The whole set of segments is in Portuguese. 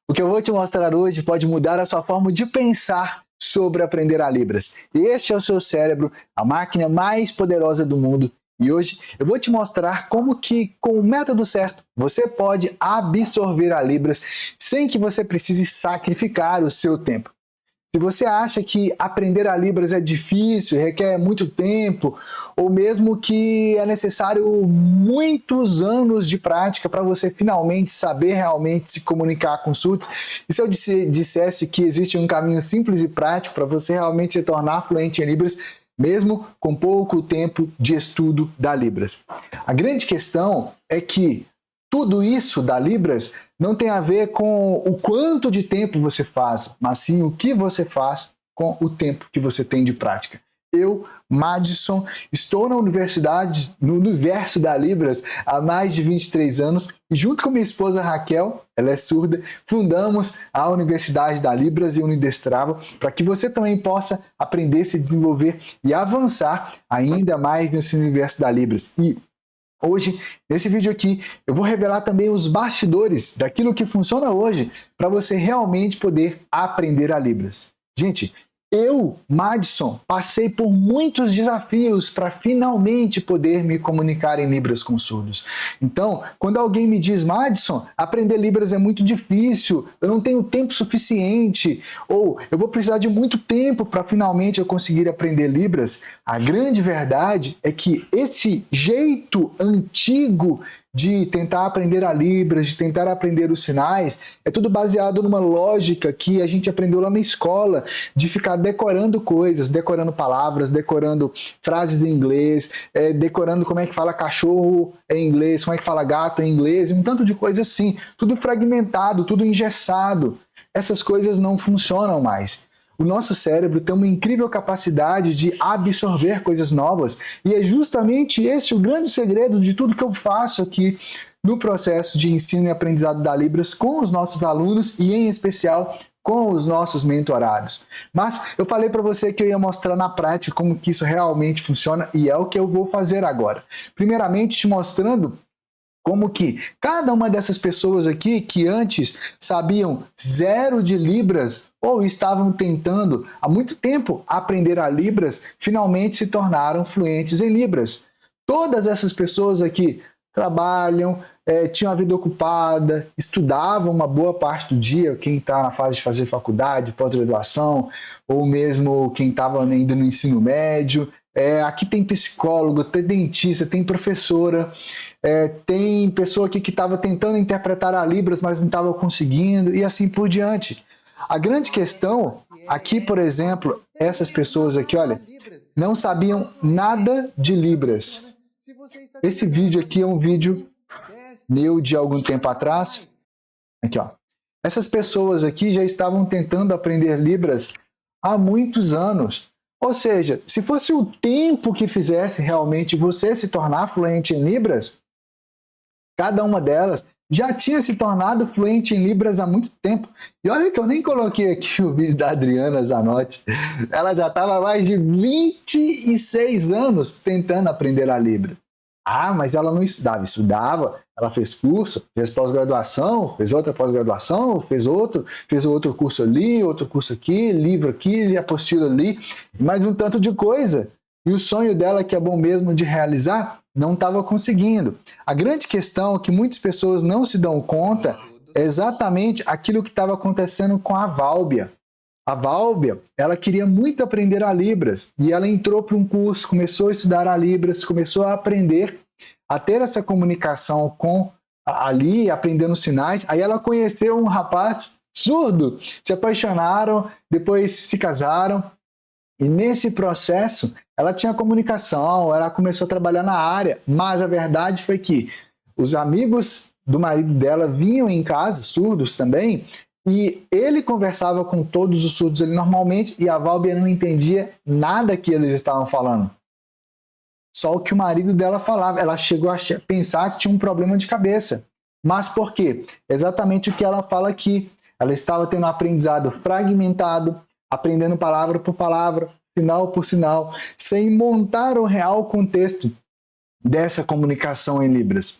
O que eu vou te mostrar hoje pode mudar a sua forma de pensar sobre aprender a Libras. Este é o seu cérebro, a máquina mais poderosa do mundo. E hoje eu vou te mostrar como que, com o método certo, você pode absorver a Libras sem que você precise sacrificar o seu tempo. Se você acha que aprender a Libras é difícil, requer muito tempo, ou mesmo que é necessário muitos anos de prática para você finalmente saber realmente se comunicar com surdos, e se eu dissesse que existe um caminho simples e prático para você realmente se tornar fluente em Libras, mesmo com pouco tempo de estudo da Libras? A grande questão é que tudo isso da Libras não tem a ver com o quanto de tempo você faz, mas sim o que você faz com o tempo que você tem de prática. Eu, Madison, estou na universidade, no universo da Libras há mais de 23 anos e junto com minha esposa Raquel, ela é surda, fundamos a Universidade da Libras e Unidestrava para que você também possa aprender, se desenvolver e avançar ainda mais nesse universo da Libras. E hoje, nesse vídeo aqui, eu vou revelar também os bastidores daquilo que funciona hoje para você realmente poder aprender a Libras. Gente, eu, Madison, passei por muitos desafios para finalmente poder me comunicar em Libras com surdos. Então, quando alguém me diz, Madison, aprender Libras é muito difícil, eu não tenho tempo suficiente, ou eu vou precisar de muito tempo para finalmente eu conseguir aprender Libras, a grande verdade é que esse jeito antigo de tentar aprender a Libras, de tentar aprender os sinais, é tudo baseado numa lógica que a gente aprendeu lá na escola, de ficar decorando coisas, decorando palavras, decorando frases em inglês, decorando como é que fala cachorro em inglês, como é que fala gato em inglês, um tanto de coisa assim, tudo fragmentado, tudo engessado. Essas coisas não funcionam mais. O nosso cérebro tem uma incrível capacidade de absorver coisas novas e é justamente esse o grande segredo de tudo que eu faço aqui no processo de ensino e aprendizado da Libras com os nossos alunos e, em especial, com os nossos mentorados. Mas eu falei para você que eu ia mostrar na prática como que isso realmente funciona e é o que eu vou fazer agora. Primeiramente, te mostrando como que cada uma dessas pessoas aqui que antes sabiam zero de Libras ou estavam tentando há muito tempo aprender a Libras, finalmente se tornaram fluentes em Libras. Todas essas pessoas aqui trabalham, tinham a vida ocupada, estudavam uma boa parte do dia, quem está na fase de fazer faculdade, pós-graduação, ou mesmo quem estava ainda no ensino médio. Aqui tem psicólogo, tem dentista, tem professora, tem pessoa aqui que estava tentando interpretar a Libras, mas não estava conseguindo, e assim por diante. A grande questão, aqui, por exemplo, essas pessoas aqui, olha, não sabiam nada de Libras. Esse vídeo aqui é um vídeo meu de algum tempo atrás. Aqui, ó. Essas pessoas aqui já estavam tentando aprender Libras há muitos anos. Ou seja, se fosse o tempo que fizesse realmente você se tornar fluente em Libras, cada uma delas já tinha se tornado fluente em Libras há muito tempo. E olha que eu nem coloquei aqui o vídeo da Adriana Zanotti. Ela já estava há mais de 26 anos tentando aprender a Libras. Ah, mas ela não estudava, ela fez curso, fez pós-graduação, fez outra pós-graduação, fez outro curso ali, outro curso aqui, livro aqui, apostila ali, mais um tanto de coisa. E o sonho dela, que é bom mesmo de realizar, não estava conseguindo. A grande questão que muitas pessoas não se dão conta é exatamente aquilo que estava acontecendo com a Válbia. A Válbia, ela queria muito aprender a Libras e ela entrou para um curso, começou a estudar a Libras, começou a aprender, a ter essa comunicação com ali, aprendendo sinais. Aí ela conheceu um rapaz surdo, se apaixonaram, depois se casaram e nesse processo ela tinha comunicação, ela começou a trabalhar na área, mas a verdade foi que os amigos do marido dela vinham em casa, surdos também, e ele conversava com todos os surdos ali normalmente e a Válbia não entendia nada que eles estavam falando. Só o que o marido dela falava. Ela chegou a pensar que tinha um problema de cabeça. Mas por quê? Exatamente o que ela fala aqui. Ela estava tendo um aprendizado fragmentado, aprendendo palavra por palavra, sinal por sinal, sem montar o real contexto dessa comunicação em Libras.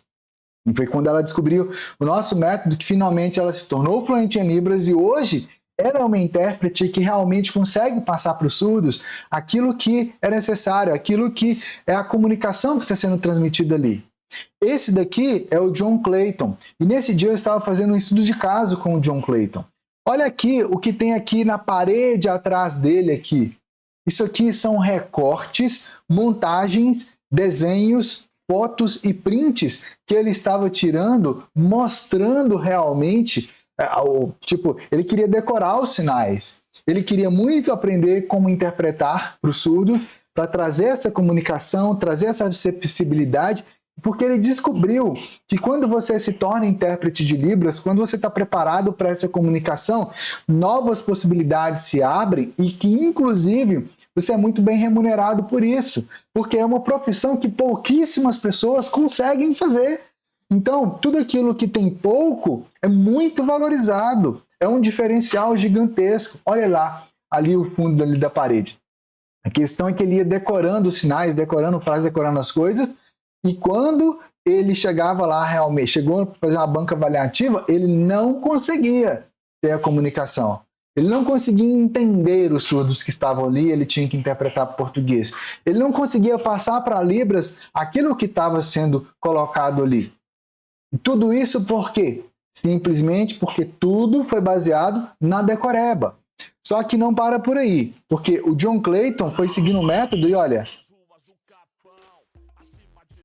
E foi quando ela descobriu o nosso método que finalmente ela se tornou fluente em Libras e hoje ela é uma intérprete que realmente consegue passar para os surdos aquilo que é necessário, aquilo que é a comunicação que está sendo transmitida ali. Esse daqui é o John Clayton. E nesse dia eu estava fazendo um estudo de caso com o John Clayton. Olha aqui o que tem aqui na parede atrás dele aqui. Isso aqui são recortes, montagens, desenhos, fotos e prints que ele estava tirando, mostrando realmente, ele queria decorar os sinais. Ele queria muito aprender como interpretar para o surdo, para trazer essa comunicação, trazer essa acessibilidade, porque ele descobriu que quando você se torna intérprete de Libras, quando você está preparado para essa comunicação, novas possibilidades se abrem e que, inclusive, você é muito bem remunerado por isso, porque é uma profissão que pouquíssimas pessoas conseguem fazer. Então, tudo aquilo que tem pouco é muito valorizado, é um diferencial gigantesco. Olha lá, ali o fundo ali da parede. A questão é que ele ia decorando os sinais, decorando frases, decorando as coisas, e quando ele chegava lá realmente, chegou a fazer uma banca avaliativa, ele não conseguia ter a comunicação. Ele não conseguia entender os surdos que estavam ali, ele tinha que interpretar para português. Ele não conseguia passar para Libras aquilo que estava sendo colocado ali. E tudo isso por quê? Simplesmente porque tudo foi baseado na decoreba. Só que não para por aí, porque o John Clayton foi seguindo o método e olha,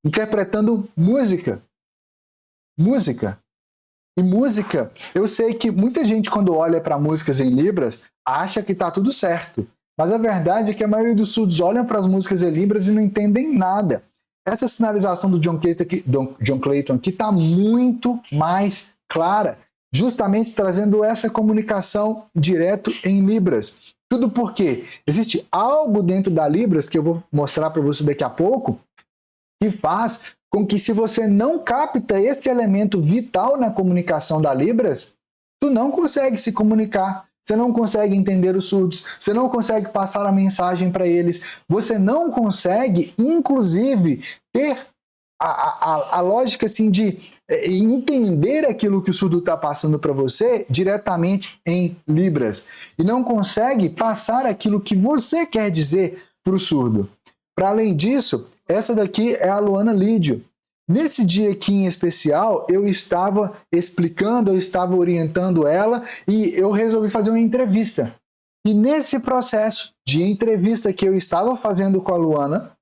interpretando música. Música. E música, eu sei que muita gente quando olha para músicas em Libras acha que está tudo certo. Mas a verdade é que a maioria dos surdos olham para as músicas em Libras e não entendem nada. Essa sinalização do John Clayton aqui está muito mais clara, justamente trazendo essa comunicação direto em Libras. Tudo porque existe algo dentro da Libras, que eu vou mostrar para você daqui a pouco, que faz com que, se você não capta esse elemento vital na comunicação da Libras, tu não consegue se comunicar, você não consegue entender os surdos, você não consegue passar a mensagem para eles, você não consegue, inclusive, ter a lógica assim, de entender aquilo que o surdo está passando para você diretamente em Libras. E não consegue passar aquilo que você quer dizer para o surdo. Para além disso, essa daqui é a Luana Lídio. Nesse dia aqui em especial, eu estava explicando, eu estava orientando ela e eu resolvi fazer uma entrevista. E nesse processo de entrevista que eu estava fazendo com a Luana,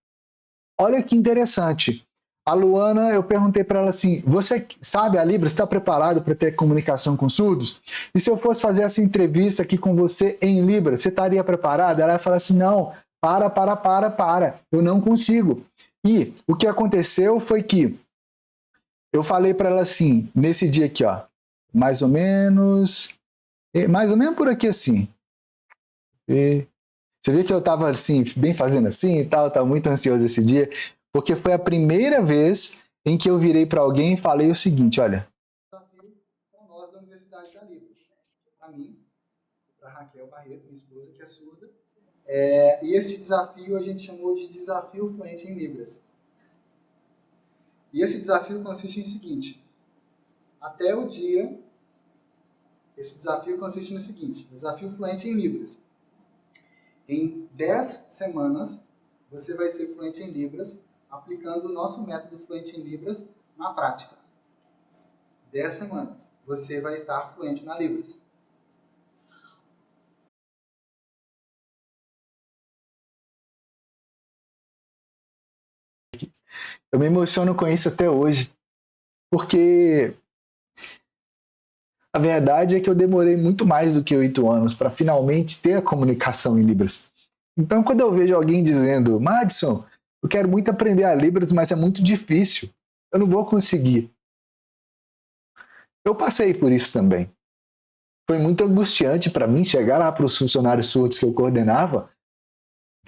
olha que interessante. A Luana, eu perguntei para ela assim, você sabe a Libras, está preparado para ter comunicação com surdos? E se eu fosse fazer essa entrevista aqui com você em Libras, você estaria preparada? Ela falou assim, não, para, eu não consigo. E o que aconteceu foi que eu falei para ela assim, nesse dia aqui, ó, mais ou menos por aqui assim. E você vê que eu estava assim, bem fazendo assim e tal, estava muito ansioso esse dia, porque foi a primeira vez em que eu virei para alguém e falei o seguinte, olha, desafio com nós da Universidade da Libras, para mim, para Raquel Barreto, minha esposa que é surda, e esse desafio a gente chamou de Desafio Fluente em Libras. E esse desafio consiste em seguinte, esse desafio consiste no seguinte, Desafio Fluente em Libras. Em 10 semanas, você vai ser fluente em Libras, aplicando o nosso método Fluente em Libras na prática. 10 semanas, você vai estar fluente na Libras. Eu me emociono com isso até hoje, porque a verdade é que eu demorei muito mais do que 8 anos para finalmente ter a comunicação em Libras. Então, quando eu vejo alguém dizendo, Madison, eu quero muito aprender a Libras, mas é muito difícil, eu não vou conseguir. Eu passei por isso também. Foi muito angustiante para mim chegar lá para os funcionários surdos que eu coordenava,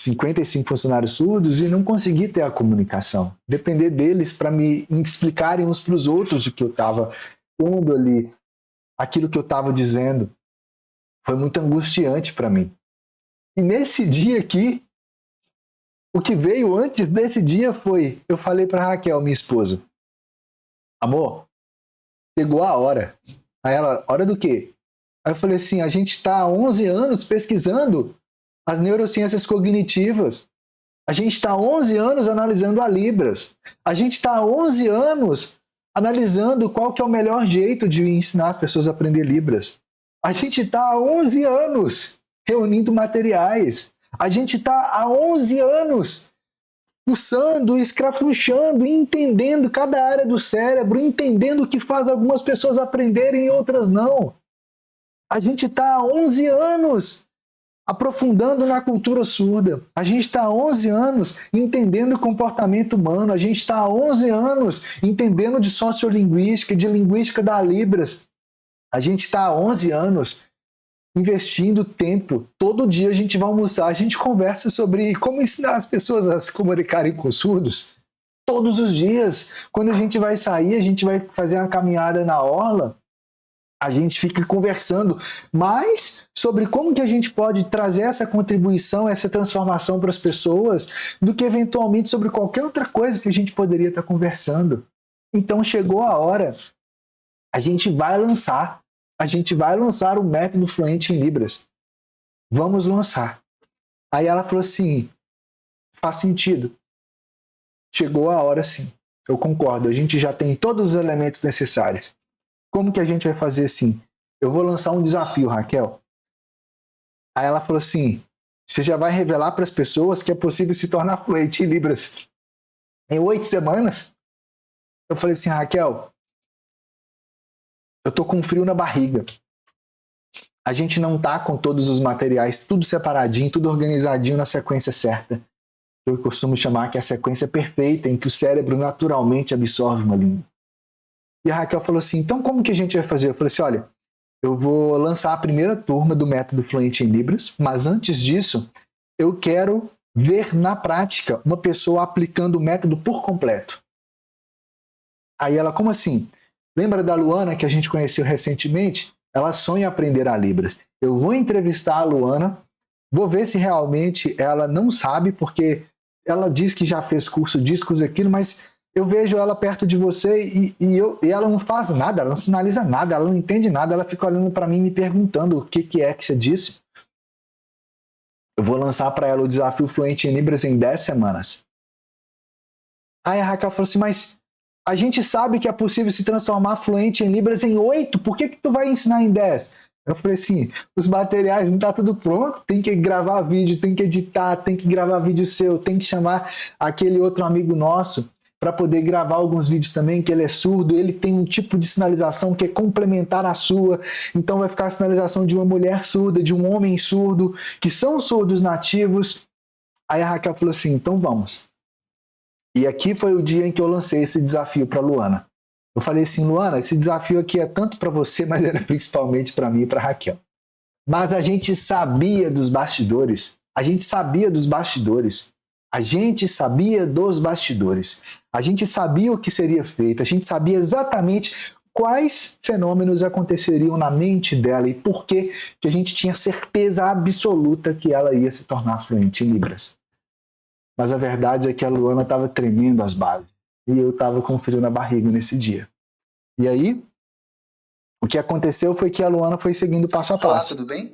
55 funcionários surdos, e não conseguir ter a comunicação. Depender deles para me explicarem uns para os outros o que eu estava pondo ali, aquilo que eu estava dizendo. Foi muito angustiante para mim. E nesse dia aqui, o que veio antes desse dia foi, eu falei para Raquel, minha esposa, amor, chegou a hora. Aí ela, hora do quê? Aí eu falei assim, a gente está há 11 anos pesquisando as neurociências cognitivas. A gente está há 11 anos analisando a Libras. A gente está há 11 anos analisando qual que é o melhor jeito de ensinar as pessoas a aprender Libras. A gente está há 11 anos reunindo materiais. A gente está há 11 anos fuçando, escrafunchando, entendendo cada área do cérebro, entendendo o que faz algumas pessoas aprenderem e outras não. A gente está há 11 anos aprofundando na cultura surda. A gente está há 11 anos entendendo o comportamento humano. A gente está há 11 anos entendendo de sociolinguística, de linguística da Libras. A gente está há 11 anos investindo tempo. Todo dia a gente vai almoçar, a gente conversa sobre como ensinar as pessoas a se comunicarem com surdos. Todos os dias. Quando a gente vai sair, a gente vai fazer uma caminhada na orla, a gente fica conversando mais sobre como que a gente pode trazer essa contribuição, essa transformação para as pessoas, do que eventualmente sobre qualquer outra coisa que a gente poderia estar conversando. Então chegou a hora, a gente vai lançar o método Fluente em Libras. Vamos lançar. Aí ela falou assim, faz sentido. Chegou a hora sim, eu concordo, a gente já tem todos os elementos necessários. Como que a gente vai fazer assim? Eu vou lançar um desafio, Raquel. Aí ela falou assim, você já vai revelar para as pessoas que é possível se tornar fluente em Libras em 8 semanas? Eu falei assim, Raquel, eu tô com frio na barriga. A gente não tá com todos os materiais, tudo separadinho, tudo organizadinho na sequência certa. Eu costumo chamar que é a sequência perfeita em que o cérebro naturalmente absorve uma língua. E a Raquel falou assim, então como que a gente vai fazer? Eu falei assim, olha, eu vou lançar a primeira turma do método Fluente em Libras, mas antes disso, eu quero ver na prática uma pessoa aplicando o método por completo. Aí ela, como assim? Lembra da Luana que a gente conheceu recentemente? Ela sonha aprender a Libras. Eu vou entrevistar a Luana, vou ver se realmente ela não sabe, porque ela diz que já fez curso disso, curso aquilo, mas eu vejo ela perto de você e ela não faz nada, ela não sinaliza nada, ela não entende nada, ela fica olhando para mim me perguntando o que é que você disse. Eu vou lançar para ela o desafio Fluente em Libras em 10 semanas. Aí a Raquel falou assim, mas a gente sabe que é possível se transformar fluente em Libras em 8, por que tu vai ensinar em 10? Eu falei assim, os materiais não tá tudo pronto, tem que gravar vídeo, tem que editar, tem que gravar vídeo seu, tem que chamar aquele outro amigo nosso para poder gravar alguns vídeos também, que ele é surdo, ele tem um tipo de sinalização que é complementar à sua, então vai ficar a sinalização de uma mulher surda, de um homem surdo, que são surdos nativos. Aí a Raquel falou assim, então vamos. E aqui foi o dia em que eu lancei esse desafio para a Luana. Eu falei assim, Luana, esse desafio aqui é tanto para você, mas era principalmente para mim e para a Raquel. Mas a gente sabia dos bastidores. A gente sabia dos bastidores. A gente sabia dos bastidores. A gente sabia o que seria feito. A gente sabia exatamente quais fenômenos aconteceriam na mente dela e por que a gente tinha certeza absoluta que ela ia se tornar fluente em Libras. Mas a verdade é que a Luana estava tremendo as bases. E eu estava com frio na barriga nesse dia. E aí, o que aconteceu foi que a Luana foi seguindo passo a passo. Olá, tudo bem?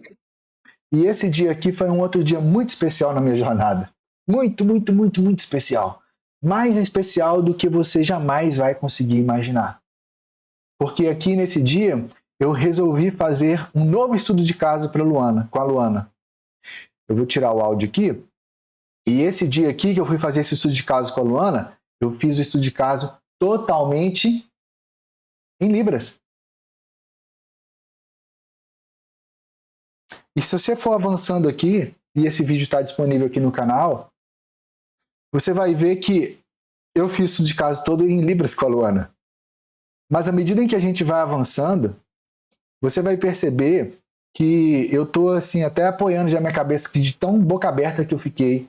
E esse dia aqui foi um outro dia muito especial na minha jornada. Muito, muito, muito, muito especial. Mais especial do que você jamais vai conseguir imaginar. Porque aqui nesse dia, eu resolvi fazer um novo estudo de caso para Luana, com a Luana. Eu vou tirar o áudio aqui. E esse dia aqui que eu fui fazer esse estudo de caso com a Luana, eu fiz o estudo de caso totalmente em Libras. E se você for avançando aqui, e esse vídeo está disponível aqui no canal, você vai ver que eu fiz estudo de caso todo em Libras com a Luana. Mas à medida em que a gente vai avançando, você vai perceber que eu estou assim, até apoiando já minha cabeça de tão boca aberta que eu fiquei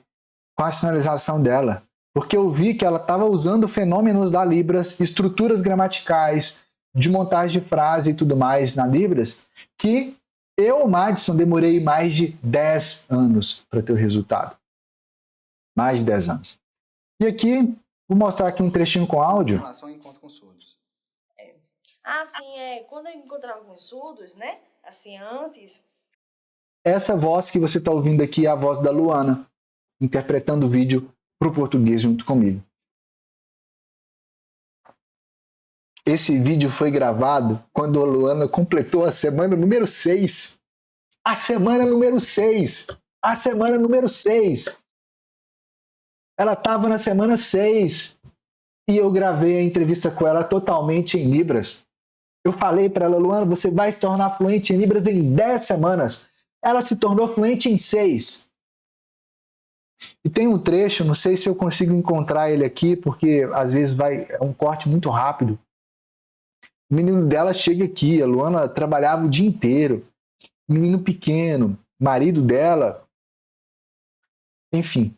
com a sinalização dela. Porque eu vi que ela estava usando fenômenos da Libras, estruturas gramaticais, de montagem de frase e tudo mais na Libras, que eu, Madison, demorei mais de 10 anos para ter o resultado. Mais de 10 anos. E aqui, vou mostrar aqui um trechinho com áudio. Em relação ao encontro com surdos. Ah, sim, quando eu encontrava com os surdos, né? Assim, antes. Essa voz que você está ouvindo aqui é a voz da Luana, interpretando o vídeo para o português junto comigo. Esse vídeo foi gravado quando a Luana completou a semana número 6. A semana número 6. A semana número 6. Ela estava na semana 6 e eu gravei a entrevista com ela totalmente em Libras. Eu falei para ela, Luana, você vai se tornar fluente em Libras em 10 semanas. Ela se tornou fluente em 6. E tem um trecho, não sei se eu consigo encontrar ele aqui, porque às vezes é um corte muito rápido. O menino dela chega aqui, a Luana trabalhava o dia inteiro. Menino pequeno, marido dela. Enfim,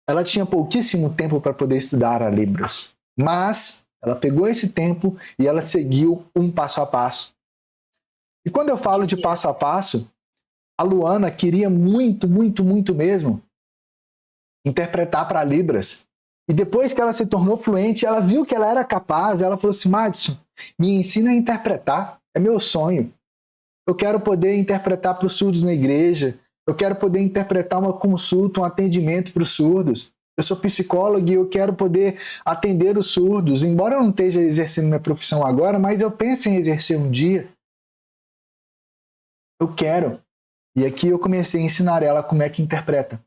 ela tinha pouquíssimo tempo para poder estudar a Libras. Mas ela pegou esse tempo e ela seguiu um passo a passo. E quando eu falo de passo a passo, a Luana queria muito, muito, muito mesmo interpretar para Libras. E depois que ela se tornou fluente, ela viu que ela era capaz, ela falou assim, Madison, me ensina a interpretar, é meu sonho. Eu quero poder interpretar para os surdos na igreja, eu quero poder interpretar uma consulta, um atendimento para os surdos. Eu sou psicólogo e eu quero poder atender os surdos, embora eu não esteja exercendo minha profissão agora, mas eu penso em exercer um dia. Eu quero. E aqui eu comecei a ensinar ela como é que interpreta.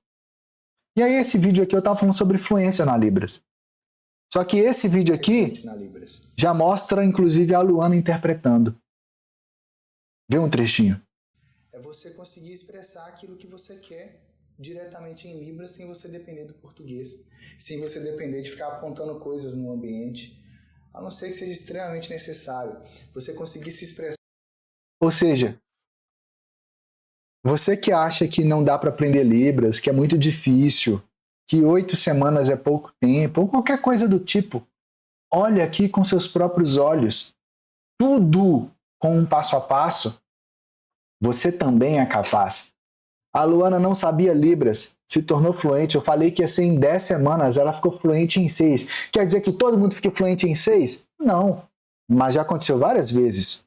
E aí esse vídeo aqui eu estava falando sobre fluência na Libras. Só que esse vídeo aqui já mostra inclusive a Luana interpretando. Vê um trechinho. É você conseguir expressar aquilo que você quer diretamente em Libras sem você depender do português, sem você depender de ficar apontando coisas no ambiente, a não ser que seja extremamente necessário. Você conseguir se expressar. Ou seja, você que acha que não dá para aprender Libras, que é muito difícil, que 8 semanas é pouco tempo, ou qualquer coisa do tipo, olha aqui com seus próprios olhos. Tudo com um passo a passo, você também é capaz. A Luana não sabia Libras, se tornou fluente. Eu falei que ia ser em 10 semanas, ela ficou fluente em 6. Quer dizer que todo mundo fica fluente em 6? Não, mas já aconteceu várias vezes.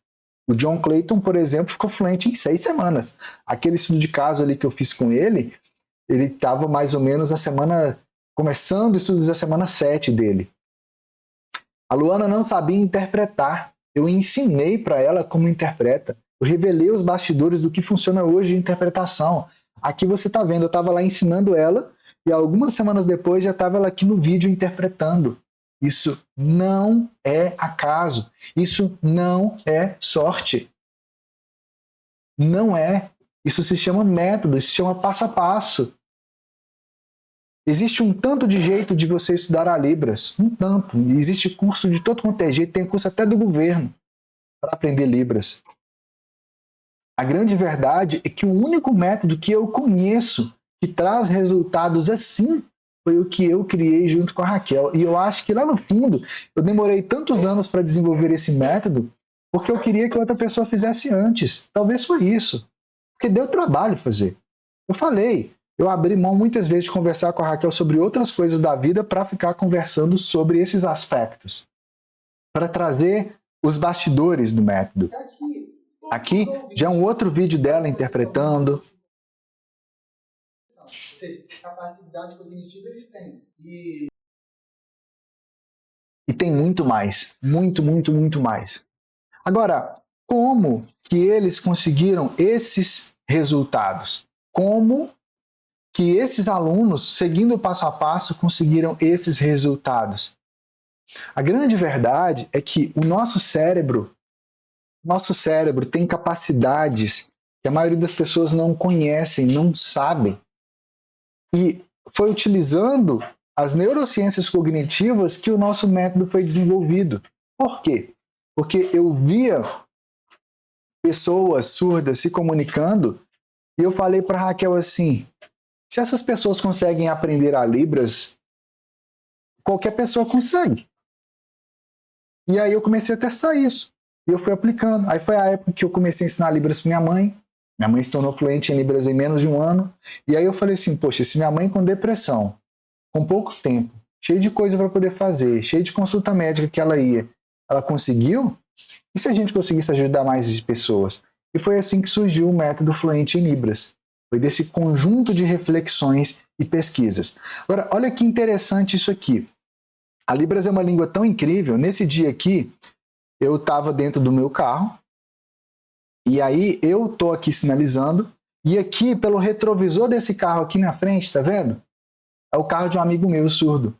O John Clayton, por exemplo, ficou fluente em 6 semanas. Aquele estudo de caso ali que eu fiz com ele estava mais ou menos começando o estudo da semana 7 dele. A Luana não sabia interpretar. Eu ensinei para ela como interpreta. Eu revelei os bastidores do que funciona hoje de interpretação. Aqui você está vendo, eu estava lá ensinando ela e algumas semanas depois já estava ela aqui no vídeo interpretando. Isso não é acaso. Isso não é sorte. Não é. Isso se chama método, isso se chama passo a passo. Existe um tanto de jeito de você estudar a Libras. Um tanto. E existe curso de todo quanto é jeito, tem curso até do governo para aprender Libras. A grande verdade é que o único método que eu conheço que traz resultados assim foi o que eu criei junto com a Raquel. E eu acho que lá no fundo eu demorei tantos anos para desenvolver esse método porque eu queria que outra pessoa fizesse antes. Talvez foi isso. Porque deu trabalho fazer. Eu falei, eu abri mão muitas vezes de conversar com a Raquel sobre outras coisas da vida para ficar conversando sobre esses aspectos. Para trazer os bastidores do método. Aqui já é um outro vídeo dela interpretando. Ou seja, capacidade cognitiva eles têm. E tem muito mais. Muito, muito, muito mais. Agora, como que eles conseguiram esses resultados? Como que esses alunos, seguindo o passo a passo, conseguiram esses resultados? A grande verdade é que o nosso cérebro tem capacidades que a maioria das pessoas não conhecem, não sabem. E foi utilizando as neurociências cognitivas que o nosso método foi desenvolvido. Por quê? Porque eu via pessoas surdas se comunicando e eu falei para a Raquel assim, se essas pessoas conseguem aprender a Libras, qualquer pessoa consegue. E aí eu comecei a testar isso. E eu fui aplicando. Aí foi a época que eu comecei a ensinar Libras para minha mãe. Minha mãe se tornou fluente em Libras em menos de um ano. E aí eu falei assim, poxa, se minha mãe com depressão, com pouco tempo, cheio de coisa para poder fazer, cheio de consulta médica que ela ia, ela conseguiu, E se a gente conseguisse ajudar mais pessoas? E foi assim que surgiu o método Fluente em Libras. Foi desse conjunto de reflexões e pesquisas. Agora, olha que interessante isso aqui. A Libras é uma língua tão incrível. Nesse dia aqui, eu estava dentro do meu carro, e aí eu estou aqui sinalizando, e aqui, pelo retrovisor desse carro aqui na frente, tá vendo? É o carro de um amigo meu surdo.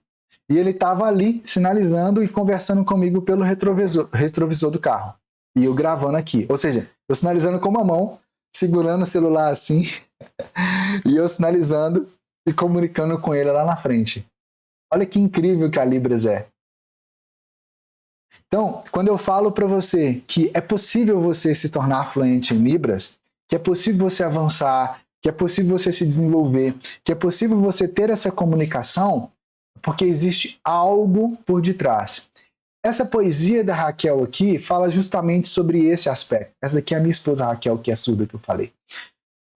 E ele estava ali sinalizando e conversando comigo pelo retrovisor do carro. E eu gravando aqui. Ou seja, eu sinalizando com uma mão, segurando o celular assim, e eu sinalizando e comunicando com ele lá na frente. Olha que incrível que a Libras é. Então, quando eu falo para você que é possível você se tornar fluente em Libras, que é possível você avançar, que é possível você se desenvolver, que é possível você ter essa comunicação, porque existe algo por detrás. Essa poesia da Raquel aqui fala justamente sobre esse aspecto. Essa daqui é a minha esposa Raquel, que é surda, que eu falei.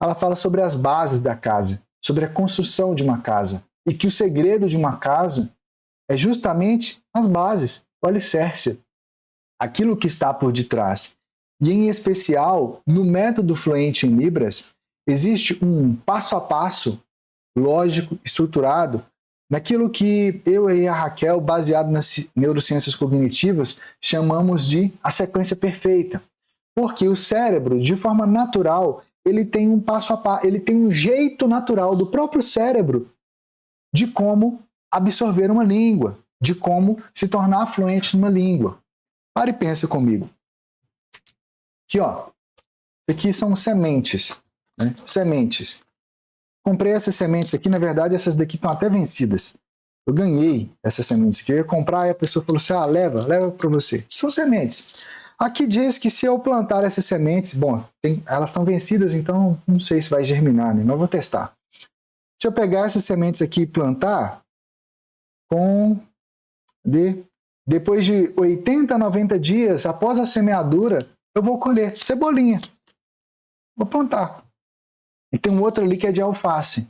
Ela fala sobre as bases da casa, sobre a construção de uma casa, e que o segredo de uma casa é justamente as bases, o alicerce, aquilo que está por detrás. E em especial, no método Fluente em Libras, existe um passo a passo lógico, estruturado, naquilo que eu e a Raquel, baseado nas neurociências cognitivas, chamamos de a sequência perfeita. Porque o cérebro, de forma natural, ele tem um passo a passo, ele tem um jeito natural do próprio cérebro de como absorver uma língua, de como se tornar fluente numa língua. Para e pensa comigo. Aqui, ó. Aqui são sementes, né? Sementes. Comprei essas sementes aqui, na verdade, essas daqui estão até vencidas. Eu ganhei essas sementes que eu ia comprar e a pessoa falou assim, leva para você. São sementes. Aqui diz que se eu plantar essas sementes, bom, elas estão vencidas, então não sei se vai germinar, né? Mas eu vou testar. Se eu pegar essas sementes aqui e plantar, depois de 80 a 90 dias, após a semeadura, eu vou colher cebolinha. Vou plantar. E tem um outro ali que é de alface.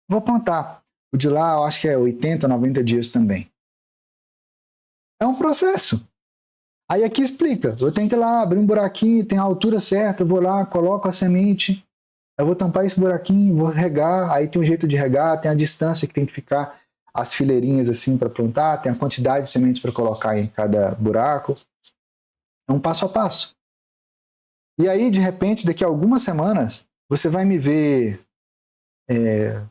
Vou plantar. O de lá, eu acho que é 80, 90 dias também. É um processo. Aí aqui explica. Eu tenho que ir lá, abrir um buraquinho, tem a altura certa, eu vou lá, coloco a semente, eu vou tampar esse buraquinho, vou regar, aí tem um jeito de regar, tem a distância que tem que ficar as fileirinhas assim para plantar, tem a quantidade de sementes para colocar em cada buraco. É um passo a passo. E aí, de repente, daqui a algumas semanas, você vai me ver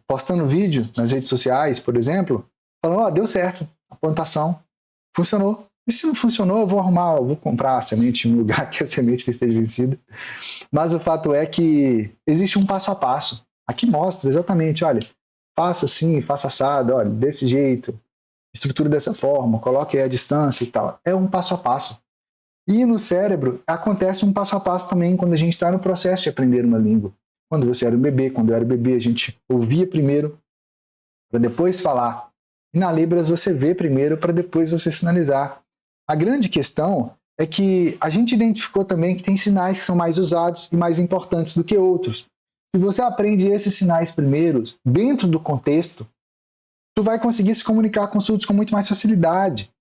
postando vídeo nas redes sociais, por exemplo, falando, deu certo, a plantação funcionou. E se não funcionou, eu vou comprar a semente em um lugar que a semente esteja vencida. Mas o fato é que existe um passo a passo. Aqui mostra exatamente, olha, faça assim, faça assado, olha, desse jeito, estrutura dessa forma, coloque a distância e tal. É um passo a passo. E no cérebro acontece um passo a passo também quando a gente está no processo de aprender uma língua. Quando você era um bebê, quando eu era bebê, a gente ouvia primeiro para depois falar. E na Libras você vê primeiro para depois você sinalizar. A grande questão é que a gente identificou também que tem sinais que são mais usados e mais importantes do que outros. Se você aprende esses sinais primeiros, dentro do contexto, tu vai conseguir se comunicar com surdos com muito mais facilidade.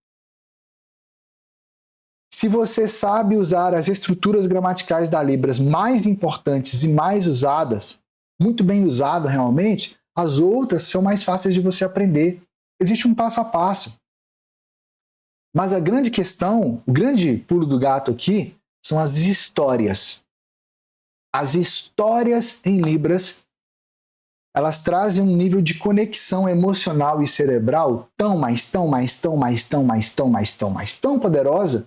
Se você sabe usar as estruturas gramaticais da Libras mais importantes e mais usadas, muito bem usado realmente, as outras são mais fáceis de você aprender. Existe um passo a passo. Mas a grande questão, o grande pulo do gato aqui, são as histórias. As histórias em Libras, elas trazem um nível de conexão emocional e cerebral tão poderosa,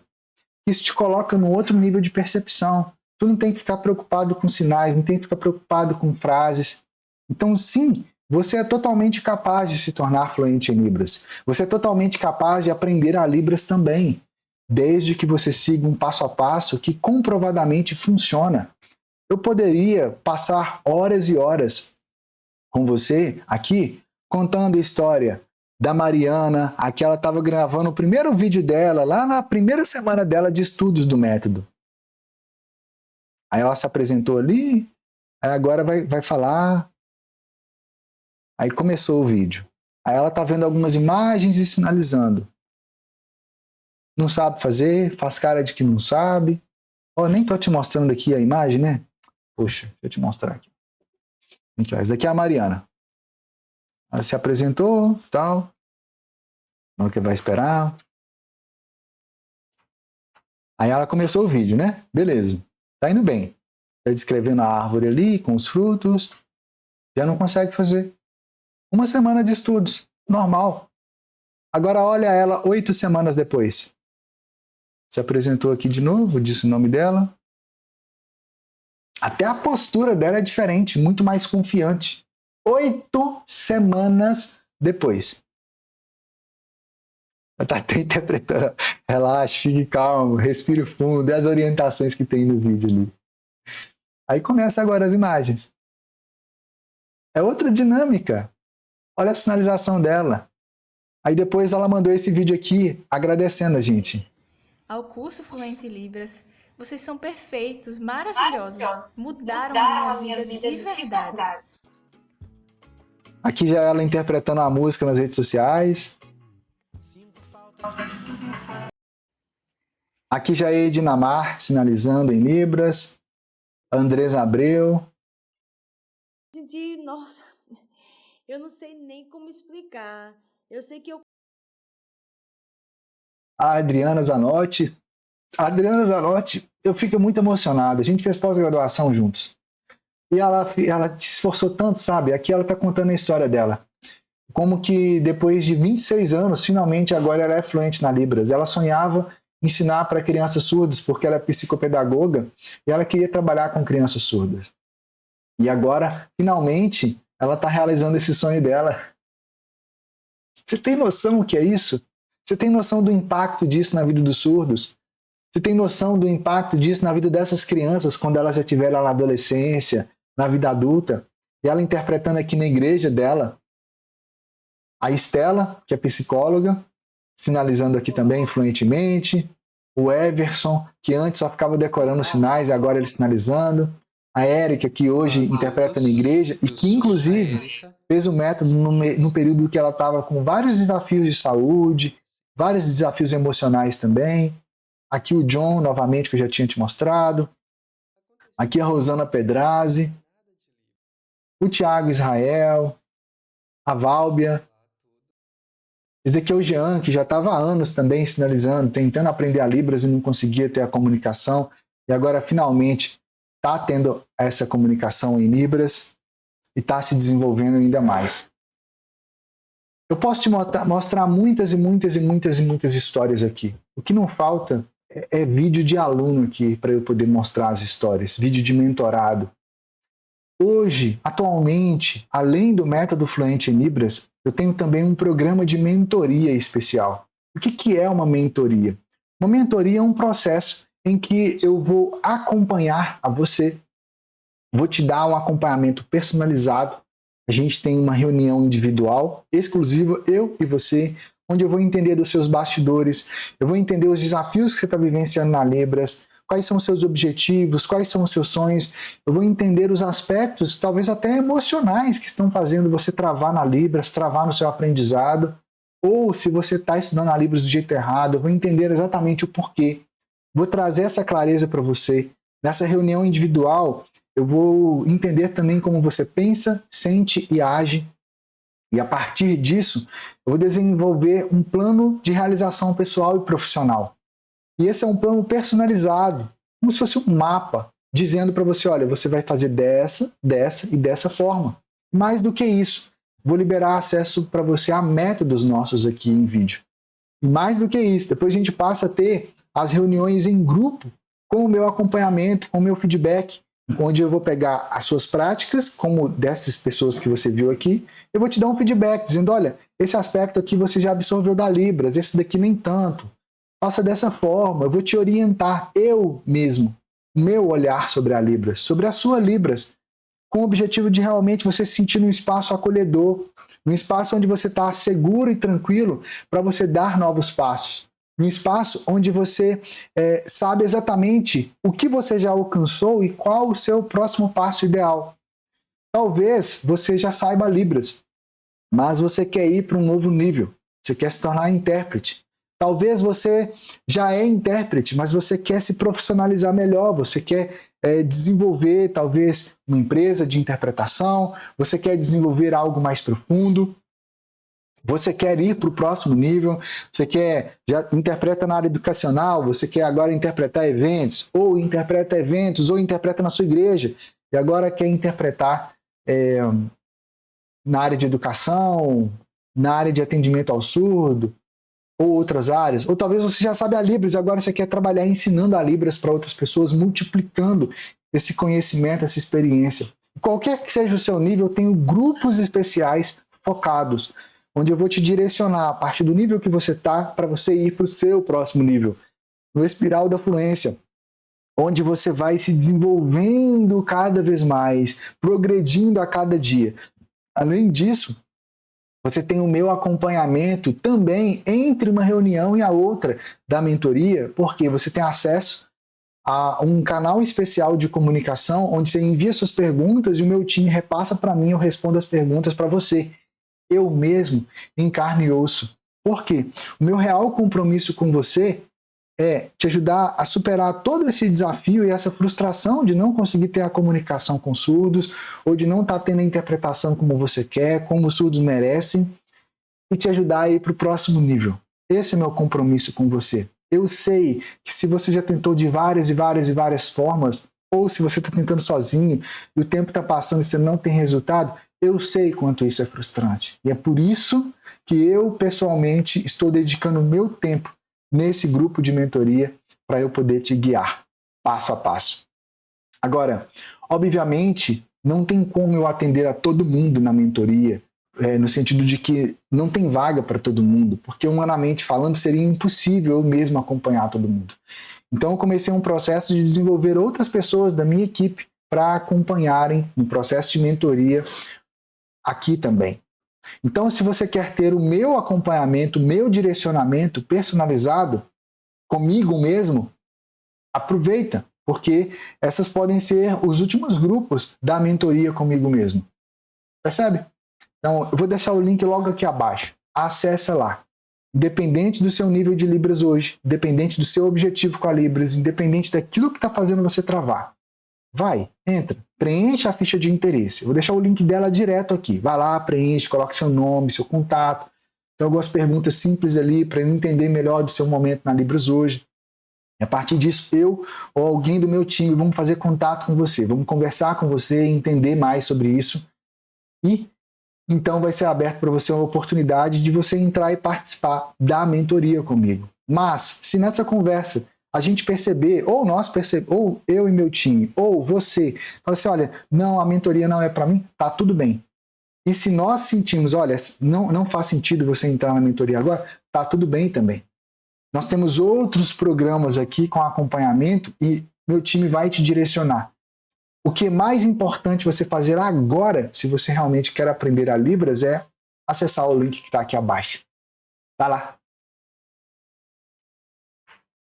que isso te coloca num outro nível de percepção. Tu não tem que ficar preocupado com sinais, não tem que ficar preocupado com frases. Então, sim, você é totalmente capaz de se tornar fluente em Libras. Você é totalmente capaz de aprender a Libras também, desde que você siga um passo a passo que comprovadamente funciona. Eu poderia passar horas e horas com você aqui, contando a história da Mariana. Aqui ela estava gravando o primeiro vídeo dela, lá na primeira semana dela de estudos do método. Aí ela se apresentou ali, aí agora vai falar. Aí começou o vídeo. Aí ela está vendo algumas imagens e sinalizando. Não sabe fazer, faz cara de que não sabe. Ó, nem tô te mostrando aqui a imagem, né? Poxa, deixa eu te mostrar aqui. Aqui, ó, essa daqui é a Mariana. Ela se apresentou, tal. Não que vai esperar. Aí ela começou o vídeo, né? Beleza. Tá indo bem. Tá descrevendo a árvore ali, com os frutos. Já não consegue fazer. Uma semana de estudos. Normal. Agora olha ela 8 semanas depois. Se apresentou aqui de novo, disse o nome dela. Até a postura dela é diferente, muito mais confiante. 8 semanas depois. Ela está até interpretando. Relaxe, fique calmo, respire fundo, e as orientações que tem no vídeo ali. Aí começa agora as imagens. É outra dinâmica. Olha a sinalização dela. Aí depois ela mandou esse vídeo aqui agradecendo a gente. Ao curso Fluente em Libras, vocês são perfeitos, maravilhosos, mudaram a minha vida de verdade. Aqui já ela interpretando a música nas redes sociais. Aqui já é Edinamar sinalizando em Libras. Andresa Abreu. Nossa, eu não sei nem como explicar. Eu sei que eu... A Adriana Zanotti. A Adriana Zanotti, eu fico muito emocionado. A gente fez pós-graduação juntos. E ela se esforçou tanto, sabe? Aqui ela está contando a história dela. Como que depois de 26 anos, finalmente agora ela é fluente na Libras. Ela sonhava ensinar para crianças surdas, porque ela é psicopedagoga, e ela queria trabalhar com crianças surdas. E agora, finalmente, ela está realizando esse sonho dela. Você tem noção do que é isso? Você tem noção do impacto disso na vida dos surdos? Você tem noção do impacto disso na vida dessas crianças quando elas já estiverem na adolescência, na vida adulta? E ela interpretando aqui na igreja dela. A Estela, que é psicóloga, sinalizando aqui também fluentemente. O Everson, que antes só ficava decorando os sinais e agora ele sinalizando. A Érica, que hoje interpreta na igreja e que, inclusive, fez o método no período que ela estava com vários desafios de saúde, vários desafios emocionais também. Aqui o John, novamente, que eu já tinha te mostrado. Aqui a Rosana Pedrazzi. O Tiago Israel. A Válbia. Esse aqui é o Jean, que já estava há anos também sinalizando, tentando aprender a Libras e não conseguia ter a comunicação. E agora, finalmente, está tendo essa comunicação em Libras e está se desenvolvendo ainda mais. Eu posso te mostrar muitas histórias aqui. O que não falta é vídeo de aluno aqui para eu poder mostrar as histórias, vídeo de mentorado. Hoje, atualmente, além do método Fluente em Libras, eu tenho também um programa de mentoria especial. O que é uma mentoria? Uma mentoria é um processo em que eu vou acompanhar a você, vou te dar um acompanhamento personalizado. A gente tem uma reunião individual, exclusiva, eu e você, onde eu vou entender dos seus bastidores, eu vou entender os desafios que você está vivenciando na Libras, quais são os seus objetivos, quais são os seus sonhos, eu vou entender os aspectos, talvez até emocionais, que estão fazendo você travar na Libras, travar no seu aprendizado, ou se você está estudando a Libras do jeito errado, eu vou entender exatamente o porquê. Vou trazer essa clareza para você. Nessa reunião individual, eu vou entender também como você pensa, sente e age. E a partir disso, eu vou desenvolver um plano de realização pessoal e profissional. E esse é um plano personalizado, como se fosse um mapa, dizendo para você, olha, você vai fazer dessa e dessa forma. Mais do que isso, vou liberar acesso para você a métodos nossos aqui em vídeo. E mais do que isso, depois a gente passa a ter as reuniões em grupo, com o meu acompanhamento, com o meu feedback, onde eu vou pegar as suas práticas, como dessas pessoas que você viu aqui, eu vou te dar um feedback, dizendo, olha, esse aspecto aqui você já absorveu da Libras, esse daqui nem tanto. Faça dessa forma, eu vou te orientar, eu mesmo, o meu olhar sobre a Libras, sobre a sua Libras, com o objetivo de realmente você se sentir num espaço acolhedor, num espaço onde você está seguro e tranquilo para você dar novos passos, num espaço onde você sabe exatamente o que você já alcançou e qual o seu próximo passo ideal. Talvez você já saiba Libras, mas você quer ir para um novo nível, você quer se tornar intérprete. Talvez você já é intérprete, mas você quer se profissionalizar melhor, você quer desenvolver talvez uma empresa de interpretação, você quer desenvolver algo mais profundo, você quer ir para o próximo nível, você já interpreta na área educacional, você quer agora interpretar eventos, ou interpreta na sua igreja, e agora quer interpretar na área de educação, na área de atendimento ao surdo, ou outras áreas. Ou talvez você já sabe a Libras e agora você quer trabalhar ensinando a Libras para outras pessoas, multiplicando esse conhecimento, essa experiência. Qualquer que seja o seu nível, eu tenho grupos especiais focados, onde eu vou te direcionar a partir do nível que você está para você ir para o seu próximo nível. No Espiral da Fluência, onde você vai se desenvolvendo cada vez mais, progredindo a cada dia. Além disso, você tem o meu acompanhamento também entre uma reunião e a outra da mentoria, porque você tem acesso a um canal especial de comunicação onde você envia suas perguntas e o meu time repassa para mim, eu respondo as perguntas para você. Eu mesmo, em carne e osso. Por quê? O meu real compromisso com você é te ajudar a superar todo esse desafio e essa frustração de não conseguir ter a comunicação com surdos ou de não estar tendo a interpretação como você quer, como os surdos merecem, e te ajudar a ir para o próximo nível. Esse é meu compromisso com você. Eu sei que se você já tentou de várias formas, ou se você está tentando sozinho e o tempo está passando e você não tem resultado, eu sei quanto isso é frustrante. E é por isso que eu, pessoalmente, estou dedicando o meu tempo nesse grupo de mentoria para eu poder te guiar passo a passo. Agora, obviamente, não tem como eu atender a todo mundo na mentoria, no sentido de que não tem vaga para todo mundo, porque humanamente falando seria impossível eu mesmo acompanhar todo mundo. Então eu comecei um processo de desenvolver outras pessoas da minha equipe para acompanharem no processo de mentoria aqui também. Então, se você quer ter o meu acompanhamento, o meu direcionamento personalizado comigo mesmo, aproveita, porque essas podem ser os últimos grupos da mentoria comigo mesmo. Percebe? Então, eu vou deixar o link logo aqui abaixo. Acesse lá. Independente do seu nível de Libras hoje, independente do seu objetivo com a Libras, independente daquilo que está fazendo você travar, vai, entra, preencha a ficha de interesse. Eu vou deixar o link dela direto aqui. Vai lá, preenche, coloque seu nome, seu contato. Tem algumas perguntas simples ali para eu entender melhor do seu momento na Libras hoje. E a partir disso, eu ou alguém do meu time vamos fazer contato com você, vamos conversar com você, entender mais sobre isso. E então vai ser aberto para você uma oportunidade de você entrar e participar da mentoria comigo. Mas, se nessa conversa a gente perceber, ou eu e meu time, ou você, fala assim, olha, não, a mentoria não é para mim, tá tudo bem. E se nós sentimos, olha, não faz sentido você entrar na mentoria agora, tá tudo bem também. Nós temos outros programas aqui com acompanhamento e meu time vai te direcionar. O que é mais importante você fazer agora, se você realmente quer aprender a Libras, é acessar o link que está aqui abaixo. Vai lá,